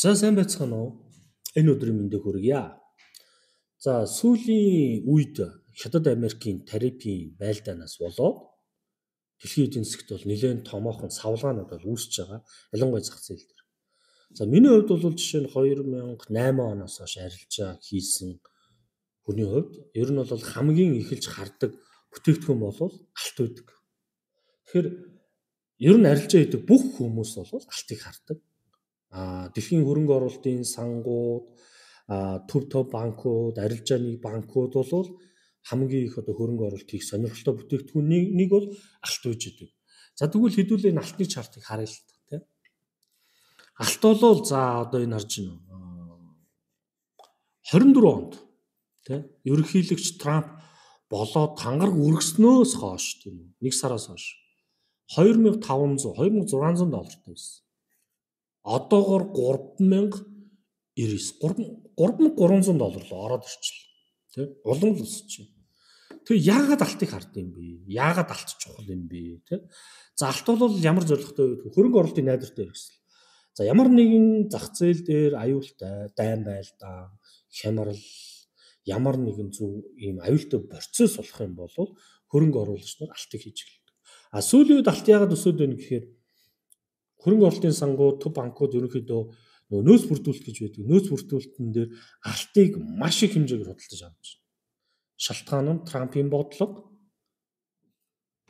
За сайн байцгаана уу? Энэ өдрийн мэндийг хүргье. За сүүлийн үед Хятад Америкийн тарифын байлдаанаас болоод дэлхийн эдийн засгт бол нэлээд томоохон савлгаанууд бол үүсэж байгаа. Ялангуяа зах зээл дээр. За миний хувьд бол жишээ нь 2008 оноос хойш арилжаа хийсэн хүний хувьд ер нь бол хамгийн эхэлж хардаг бүтээгдэхүүн бол алт байдаг. Тэгэхээр ер нь арилжаа хийдэг бүх хүмүүс бол алтыг хардаг. Дэлхийн хөрөнгө оруулалтын сангууд, төв банкуд, арилжааны банкуд бол хамгийн их хөрөнгө оруулалт хийх сонирхолтой бүтээгдэхүүнийг нэг бол алт үйж идэг. За тэгвэл хэдүүлээ энэ алтны чартыг харъя л та тийм. Алт бол за одоо энэ харж байна. 24 онд тийм ерөнхийлөгч Трамп болоод тангараг үргэснөөс хойш тийм нэг сараас хойш 2500 2600 доллартай байсан. Одоогоор 3300 доллар руу ороод ирчихлээ. Тэ? Улам л өсөж байна. Тэгээ яагаад алтыг хардсан юм бэ? Яагаад алт чухал юм бэ? Тэ? За алт бол ямар зорилготой вэ? Хөрөнгө оруулалтын найдвартай хэрэгсэл. За ямар нэгэн зах зээл дээр аюултай, дайн байлдаа, хямрал, ямар нэгэн зөв ийм аюултай процесс болох юм бол хөрөнгө оруулагч нар алтыг хийж эхэлдэг. Сүүлийн үед алт яагаад өсөд байна гэхээр хөрөнгө оруулалтын сангууд, төв банкуд ерөнхийдөө нөөц бүрдүүлэлт гэж байдаг. Нөөц бүрдүүлэлтэн дээр алтыг маш их хэмжээгээр худалдаж авч байна. Шалтгаан нь Трампын бодлого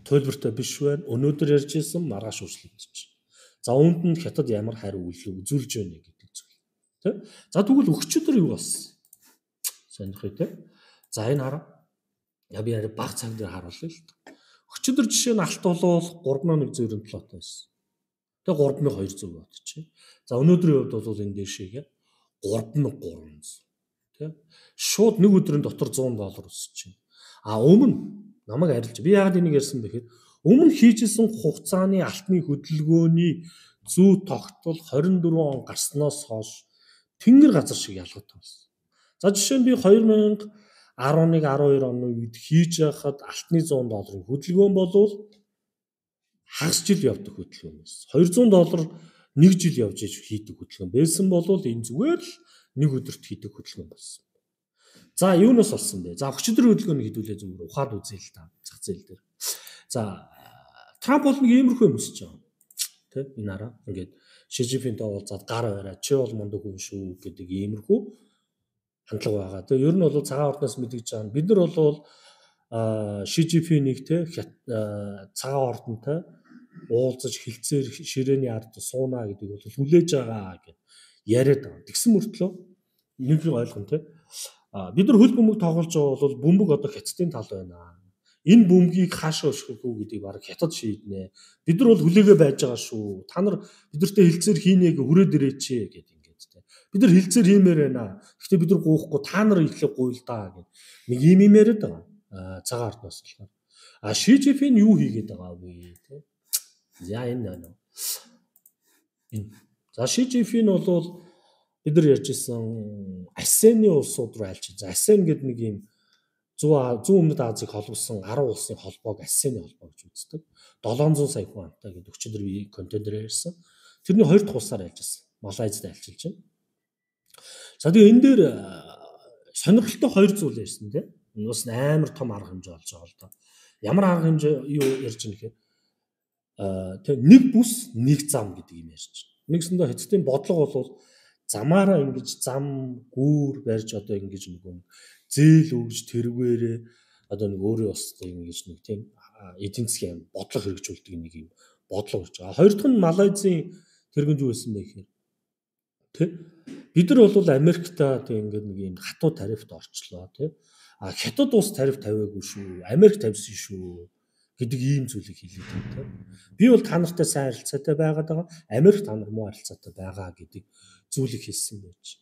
төлбөртэй биш байна. Өнөөдөр ярьж ирсэн маргааш өөрчлөгдөж байна. За үүнд нь Хятад ямар хариу үйлдэл үзүүлж байна гэдэг зүйл. Тэ? За тэгвэл өчигдөр юу болсон? Сонирхъя тэ? За энэ хараа. Би баг цаг дээр харуулъя л. Өчигдөр жишээ нь алт бол 3197 байсан. Тэгээ 3200 бодчих. За өнөөдрийн хувьд бол энэ дэшегээ 3300. Тэ? Шууд нэг өдрийн дотор $100 өсөж байна. Өмнө намайг арилж. Би яагаад энийг ярьсан бэ гэхээр өмнө хийжсэн хугацааны алтны хөдөлгөөний зүй тогтвол 24 он гарсноос хойш тэнгэр газар шиг ялгаатай болсон. За жишээ нь би 2011 12 оны үед хийж байхад алтны $100 хөдөлгөөн болвол хагас жил явдаг хөдөлгөөн байсан. $200 нэг жил явж хийдэг хөдөлгөөн байсан бол энэ зүгээр л нэг өдөрт хийдэг хөдөлгөөн болсон. За юунаас болсон бэ? За өчигдөр хөдөлгөөнийг хэдүүлээ зүгээр ухаад үзье л та зах зээл дээр. За Трамп бол нэг иймэрхүү юм өсөж байгаа. Тэ энэ хараа ингээд Шижипинтэй уулзаад гар бариад чи бол мундаг хүн шүү гэдэг иймэрхүү хандлага байгаа. Тэгээ ер нь бол цагаан ордноос мэдгэж байгаа. Бид нар бол Шижипинийг тэ цагаан ордонтой уулзаж хилцээр ширээний ард сууна гэдэг бол хүлээж байгаа гэж яриад байгаа. Тэгсэн мөртлөө нэг ойлгоно тэ. Бид нар хөл бөмбөг тоглож байгаа бол бөмбөг одоо Хятадын тал байна. Энэ бөмбөгийг хаашаа өшгөх үү гэдгийг баг Хятад шийднэ. Бид нар бол хүлээгээ байж байгаа шүү. Та нар бидэртээ хилцээр хийнэ гэж хүрээд ирээч гэдэг ингээд тэ. Бид нар хилцээр хиймээр байна. Гэхдээ бид нар гоохгүй та нар ихлэ гуйл даа гэдэг. Нэг юм яриад байгаа. Цагаан ордноос болохоор. Шижипин юу хийгээд байгаа вэ тэ. За энэ. За Шижипин бол бид нар ярьжсэн ASEAN-ы улсууд руу альж. За ASEAN гэдэг нэг юм зүүн өмнөд Азийг холбосон 10 улсын холбоог ASEAN-ы холбоо гэж үздэг. 700 сая хүн амтай гэдэг өчигдөр би контент дээр ярьсан. Тэрний 2 дахь улсаар альжсэн. Малайзад альчилж байна. За тэгээ энэ дээр сонирхолтой 2 зүйл ярьсан тийм. Энэ бас амар том арга хэмжээ болж байгаа л да. Ямар арга хэмжээ юу ярьж байгаа гэхээр тэг нэг бүс нэг зам гэдэг юм ярьж байна. Нэгсэндээ Хятадын бодлого бол замаараа ингэж зам гүүр барьж одоо ингэж нэг юм зээл өгж тэрвэрээ одоо нэг өөрөө бас ингэж нэг тийм эдийн засгийн бодлого хэрэгжүүлдэг нэг юм бодлого гэж байгаа. Хоёр дахь нь Малайзын тэргэнд юу байсан бэ гэхээр тэг бид нар бол Америкта тэг ингээд нэг юм хатуу тарифт орчлоо тэг. Хятад улс тариф тавиагүй шүү. Америк тавьсан шүү гэдэг ийм зүйлийг хэлээд байна тийм. Би бол та нартай сайн харилцаатай байгаад байгаа. Америк та нар муу харилцаатай байгаа гэдэг зүйлийг хэлсэн байж.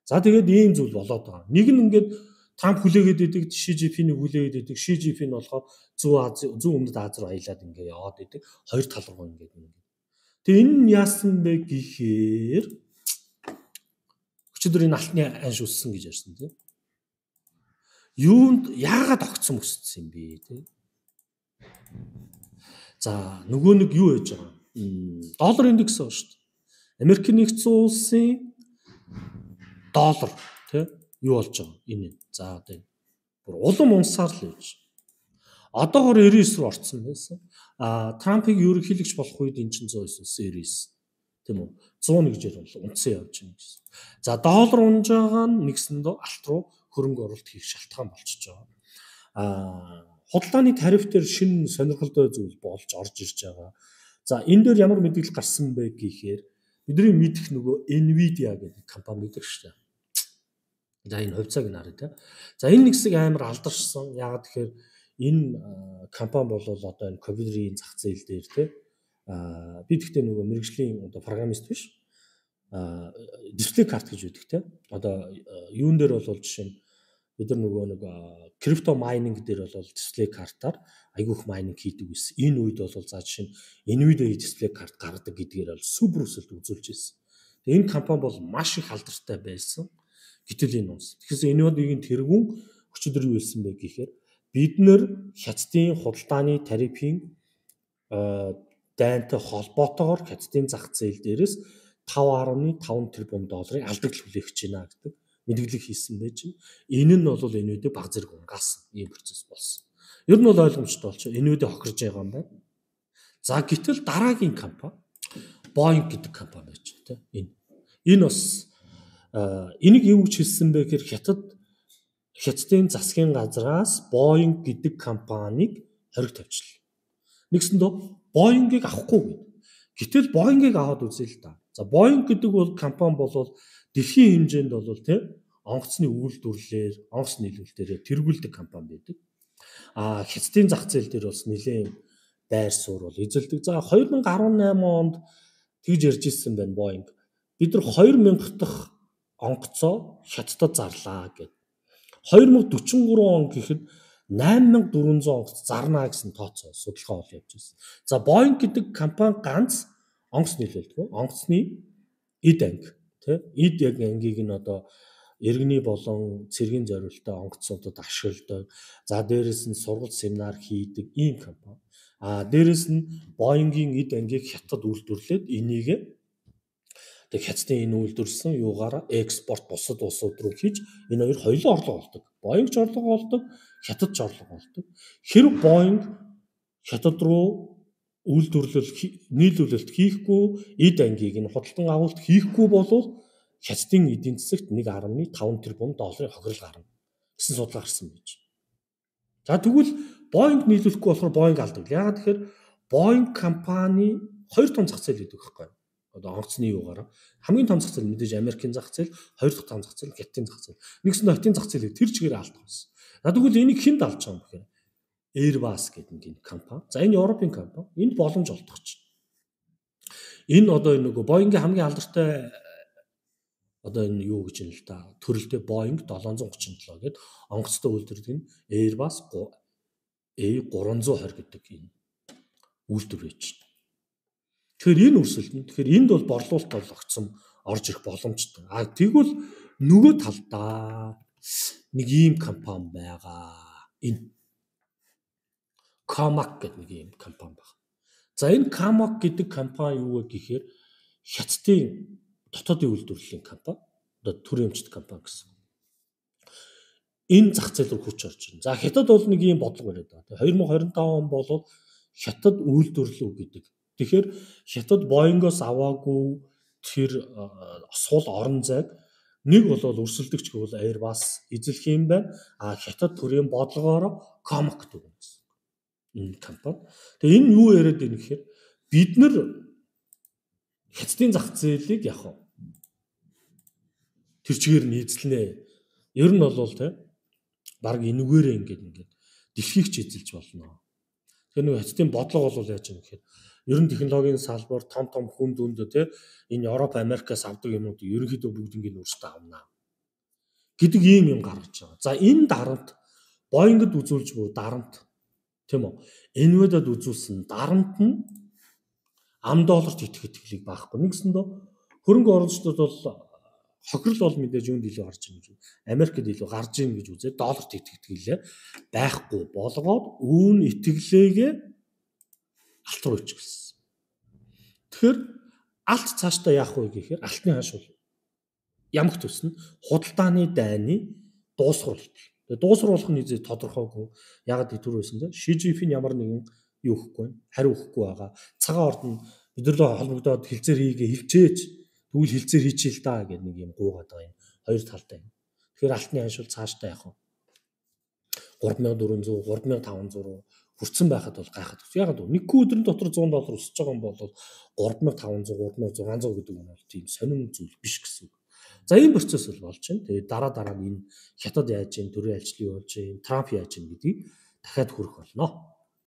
За тэгээд ийм зүйл болоод байгаа. Нэг нь ингээд Трамп хүлээгээд идэг, Шижипинийг хүлээгээд идэг. Шижипин болохоор зүүн өмнөд Аз руу аялаад ингээд яваад идэг. Хоёр тал руу ингээд. Тэгээ энэ нь яасан бэ гэхээр өчигдөр энэ алтны анш өссөн гэж ярьсан тийм. Юунд яагаад огцсон өссөн юм бэ тийм. За нөгөө нэг юу яаж байгаа? Доллар индекс шүү дээ. Америк нэгдсэн улсын доллар тий юу болж байгаа энэ. За одоо бүр улам унсаар л явж. Одоогоор 99 рүү орцсон байсан. Трампыг ерөнхийлөгч болох үед эн чинь 199 тийм үү? 101 гэж бол унтсан явж байна гэсэн. За доллар унж байгаа нь нэгсэндээ алт руу хөрөнгө оруулалт хийх шалтгаан болчихж байгаа. Худалдааны тариф дээр шинэ сонирхолтой зүйл болж орж ирж байгаа. За энэ дээр ямар мэдээлэл гарсан бэ гэхээр бидний мэдэх нөгөө Nvidia гэдэг компани гэдэг шүү дээ. За энэ хувьцааг нарыг тий. За энэ нэг хэсэг амар алдаршсан. Яагаад тэгэхээр энэ компани бол одоо энэ ковидын зах зээл дээр тий би тэгтээ нөгөө мэрэгжлийн одоо программист биш. Дисплей карт гэж үүдэг тий. Одоо юун дээр бол жишээ нь бид нар нөгөө нэг крипто майнинг дээр бол дисплей картаар айгүйх майнинг хийдэг байсан. Энэ үед бол за жишээ нь Nvidia дисплей карт гаргадаг гэдгээр бол супер өсөлт үзүүлж ирсэн. Тэгээ энэ компани бол маш их алдартай байсан. Гэтэл энэ унс. Тэгэхээр Nvidia-гийн тэргүүн өчигдөр юу хэлсэн бэ гэхээр бид нэр хятадын худалдааны тарифын дайнтай холбоотойгоор хятадын зах зээл дээрээс 5.5 тэрбум долларын алдагдал хүлээх гэж байна гэдэг мэдээлэл хийсэн байж байна. Энэ нь бол Nvidia баг зэрэг унгаасан ийм процесс болсон. Ер нь бол ойлгомжтой болчих. Nvidia хохирж байгаа юм байна. За гэтэл дараагийн компани Boeing гэдэг компани байж байна тийм. Энэ бас энийг юу гэж хэлсэн бэ гэхээр хятадын засгийн газраас Boeing гэдэг компанийг хориг тавьчихлаа. Нэгсэндээ Boeing-ыг авахгүй гэв. Гэтэл Boeing-ыг аваад үзье л да. За Boeing гэдэг бол компани бол дэлхийн хэмжээнд бол тийм онгоцны үйлдвэрлэлээр, онгоц нийлүүлэлтээр тэргүүлдэг компани байдаг. Хятадын зах зээл дээр бас нэлээд байр суурь бол эзэлдэг. За 2018 онд тэгж ярьж ирсэн байна Boeing. Бид нар 2000 дахь онгоцоо хятадд зарлаа гэд. 2043 он гэхэд 8400 онгоц зарна гэсэн тооцоо судалгаа бол явж ирсэн. За Boeing гэдэг компани ганц онгоц нийлүүлдэг. Онгоцны эд анги, тий? Эд яг ангийг нь одоо иргэний болон цэргийн зориулалтад онгоцнуудад ашигладаг. За дээрэс нь сургалт семинар хийдэг ийм компани. Дээрэс нь Boeing-ийн эд ангийг хятад үйлдвэрлээд энийг тэг хятадын энэ үйлдвэрлсэн юугаараа экспорт бусад улсууд руу хийж энэ хоёр хоёулаа орлого олдог. Boeing ч орлого олдог, хятад ч орлого олдог. Хэрэг Boeing хятад руу нийлүүлэлт хийхгүй, эд ангийг нь худалдан авалт хийхгүй бол хятадын эдийн засагт 1.5 тэрбум долларын хохирол гарна гэсэн судалгаа гарсан байж. За тэгвэл Boeing нийлүүлэхгүй болохоор Boeing алдаг. Яагаад тэгэхээр Boeing компани хоёр том зах зээл гэдэг байхгүй юу? Одоо онгоцны юугаараа хамгийн том зах зээл мэдээж Америкийн зах зээл, хоёр дахь том зах зээл Хятадын зах зээл. Нэгсэн Хятадын зах зээлийг тэр чигээр алдах байсан. За тэгвэл энийг хэн далж байгаа юм бэ гэхээр Airbus гэдэг нэг компани. За энэ Европын компани. Энд боломж олдох чинь. Энэ одоо нөгөө Boeing-ийн хамгийн алдартай одоо энэ юу гэж юм л да. Төрөлтэй Boeing 737 гэдэг онгоцтой үйлдвэрлэдэг нь Airbus A320 гэдэг энэ үйлдвэр байж байна. Тэгэхээр энэ өрсөлд нь тэгэхээр энд бол борлуулалт олгогдсон орж ирэх боломжтой. Тэгвэл нөгөө талдаа нэг ийм компани байгаа. Энэ Comac гэдэг нэг ийм компани байна. За энэ Comac гэдэг компани юу вэ гэхээр хятадын дотоодын үйлдвэрлэлийн компани. Одоо төрийн өмчт компани гэсэн. Энэ зах зээл рүү хүч орж ирнэ. За хятад бол нэг ийм бодлого бариад байгаа. 2025 он бол хятад үйлдвэрлэв гэдэг. Тэгэхээр хятад Boeing-оос аваагүй тэр сул орон зайг нэг бол өрсөлдөгч гэвэл Airbus эзлэх юм байна. Хятад төрийн бодлогоор Comac гэдэг юм гэсэн. Энэ компани. Тэгээ энэ юу яриад байна гэхээр бид нар хятадын зах зээлийг яг тэр чигээр нь эзэлнэ. Ер нь бол тий баг энүүгээрээ ингээд дэлхийг ч эзэлж болно. Тэгэхээр нэг хятадын бодлого бол яаж юм гэхээр ер нь технологийн салбар том хүн дүндээ тий энэ Европ, Америкаас авдаг юмнууд ерөнхийдөө бүгднийг өөрсдөө авна гэдэг ийм юм гаргаж байгаа. За энэ дарамт Boeing-д үзүүлж буй дарамт тийм үү? Nvidia-д үзүүлсэн дарамт нь ам долларт итгэх итгэлийг баахгүй. Нэгсэндээ хөрөнгө оруулагчдад бол хохирол бол мэдээж юунд илүү гарч ийн гэж. Америкт илүү гарч ийн гэж үзээ долларт итгэх итгэлээ байхгүй болгоод үүн итгэлээгээ алт руу ич гэсэн. Тэгэхээр алт цаашдаа яах вэ гэхээр алтны хаш бол ямагт төснө худалдааны дайны дуусгаруулалт. Тэгээ дуусгаруулах нь эзээ тодорхойгүй. Ягаад түрүүсэн дээ. Ши Жинпин ямар нэгэн юу өгөхгүй байна. Хариу өгөхгүй байгаа. Цагаан орд нь бидэрлээ холбогдоод хилцээр хийгээ хөвчөөж тэгвэл хилцээр хийчихээ л даа гэх нэг юм гуугаад байгаа юм. Хоёр талтай юм. Тэгэхээр алтны ханшуул цаашдаа явах уу? 3400, 3500 хүрсэн байхад бол гайхаад байна. Яг нь нэг өдрийн дотор $100 өсөж байгаа юм бол 3500, 3600 гэдэг нь бол тийм сонирн зүйл биш гэсэн үг. За ийм процесс бол болж байна. Тэгээд дараа нь энэ хятад яаж ийн, төрийн ажил юу болж ийн, Трамп яаж ийн гэдгийг дахиад хүрэх болно.